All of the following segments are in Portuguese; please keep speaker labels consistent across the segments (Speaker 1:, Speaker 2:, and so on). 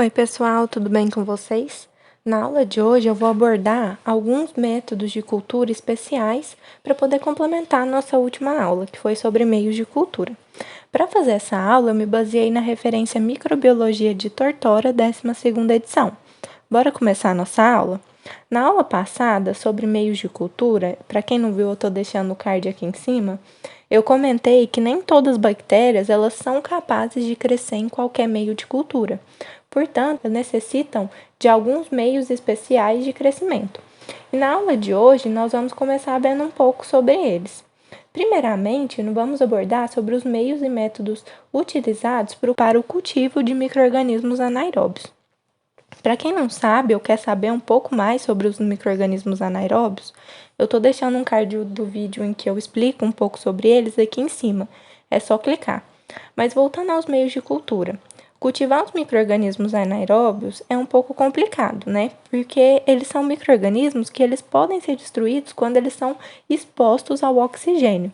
Speaker 1: Oi, pessoal, tudo bem com vocês? Na aula de hoje eu vou abordar alguns métodos de cultura especiais para poder complementar a nossa última aula, que foi sobre meios de cultura. Para fazer essa aula, eu me baseei na referência Microbiologia de Tortora, 12ª edição. Bora começar a nossa aula? Na aula passada, sobre meios de cultura, para quem não viu, eu estou deixando o card aqui em cima, eu comentei que nem todas as bactérias elas são capazes de crescer em qualquer meio de cultura. Portanto, necessitam de alguns meios especiais de crescimento. E na aula de hoje, nós vamos começar vendo um pouco sobre eles. Primeiramente, vamos abordar sobre os meios e métodos utilizados para o cultivo de micro-organismos anaeróbios. Para quem não sabe ou quer saber um pouco mais sobre os micro-organismos anaeróbios, eu estou deixando um card do vídeo em que eu explico um pouco sobre eles aqui em cima. É só clicar. Mas voltando aos meios de cultura. Cultivar os micro-organismos anaeróbios é um pouco complicado, né? Porque eles são micro-organismos que eles podem ser destruídos quando eles são expostos ao oxigênio.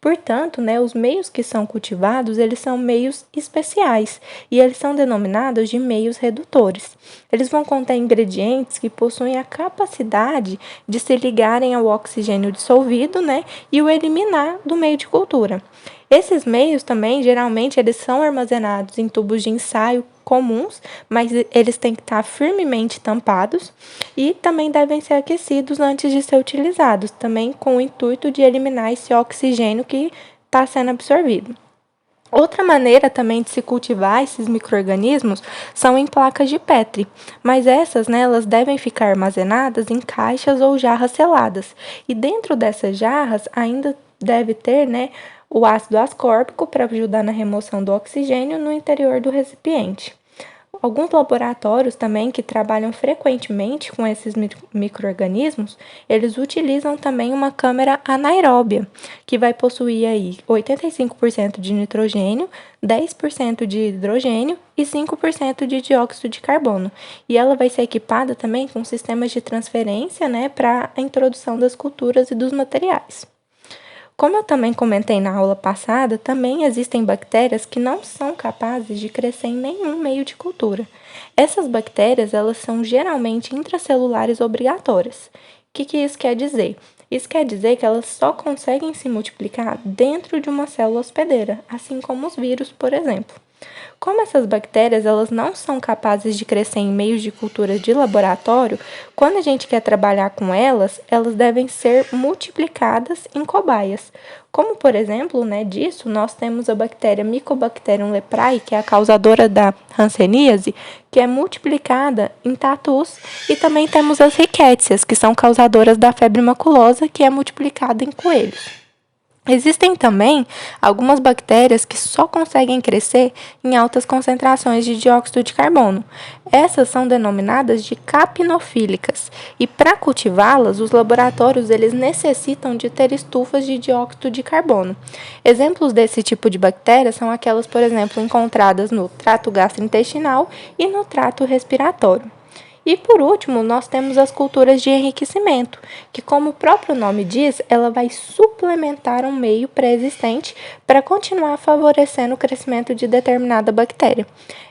Speaker 1: Portanto, né, os meios que são cultivados, eles são meios especiais e eles são denominados de meios redutores. Eles vão conter ingredientes que possuem a capacidade de se ligarem ao oxigênio dissolvido, né, e o eliminar do meio de cultura. Esses meios também, geralmente, eles são armazenados em tubos de ensaio comuns, mas eles têm que estar firmemente tampados e também devem ser aquecidos antes de ser utilizados, também com o intuito de eliminar esse oxigênio que está sendo absorvido. Outra maneira também de se cultivar esses micro-organismos são em placas de Petri, mas essas, né, elas devem ficar armazenadas em caixas ou jarras seladas, e dentro dessas jarras ainda deve ter, né, o ácido ascórbico para ajudar na remoção do oxigênio no interior do recipiente. Alguns laboratórios também que trabalham frequentemente com esses micro-organismos, eles utilizam também uma câmara anaeróbia, que vai possuir aí 85% de nitrogênio, 10% de hidrogênio e 5% de dióxido de carbono. E ela vai ser equipada também com sistemas de transferência, né, para a introdução das culturas e dos materiais. Como eu também comentei na aula passada, também existem bactérias que não são capazes de crescer em nenhum meio de cultura. Essas bactérias, elas são geralmente intracelulares obrigatórias. O que isso quer dizer? Isso quer dizer que elas só conseguem se multiplicar dentro de uma célula hospedeira, assim como os vírus, por exemplo. Como essas bactérias elas não são capazes de crescer em meios de cultura de laboratório, quando a gente quer trabalhar com elas, elas devem ser multiplicadas em cobaias. Como, por exemplo, né, disso, nós temos a bactéria Mycobacterium leprae, que é a causadora da hanseníase, que é multiplicada em tatus, e também temos as rickétsias, que são causadoras da febre maculosa, que é multiplicada em coelhos. Existem também algumas bactérias que só conseguem crescer em altas concentrações de dióxido de carbono. Essas são denominadas de capnofílicas e para cultivá-las, os laboratórios eles necessitam de ter estufas de dióxido de carbono. Exemplos desse tipo de bactéria são aquelas, por exemplo, encontradas no trato gastrointestinal e no trato respiratório. E por último, nós temos as culturas de enriquecimento, que como o próprio nome diz, ela vai suplementar um meio pré-existente para continuar favorecendo o crescimento de determinada bactéria.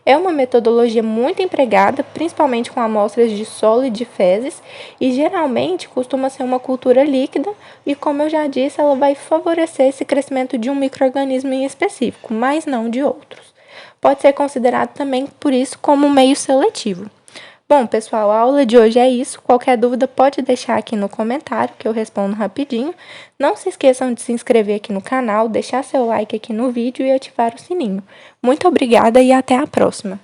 Speaker 1: É uma metodologia muito empregada, principalmente com amostras de solo e de fezes, e geralmente costuma ser uma cultura líquida e, como eu já disse, ela vai favorecer esse crescimento de um micro-organismo em específico, mas não de outros. Pode ser considerado também, por isso, como um meio seletivo. Bom, pessoal, a aula de hoje é isso. Qualquer dúvida pode deixar aqui no comentário que eu respondo rapidinho. Não se esqueçam de se inscrever aqui no canal, deixar seu like aqui no vídeo e ativar o sininho. Muito obrigada e até a próxima!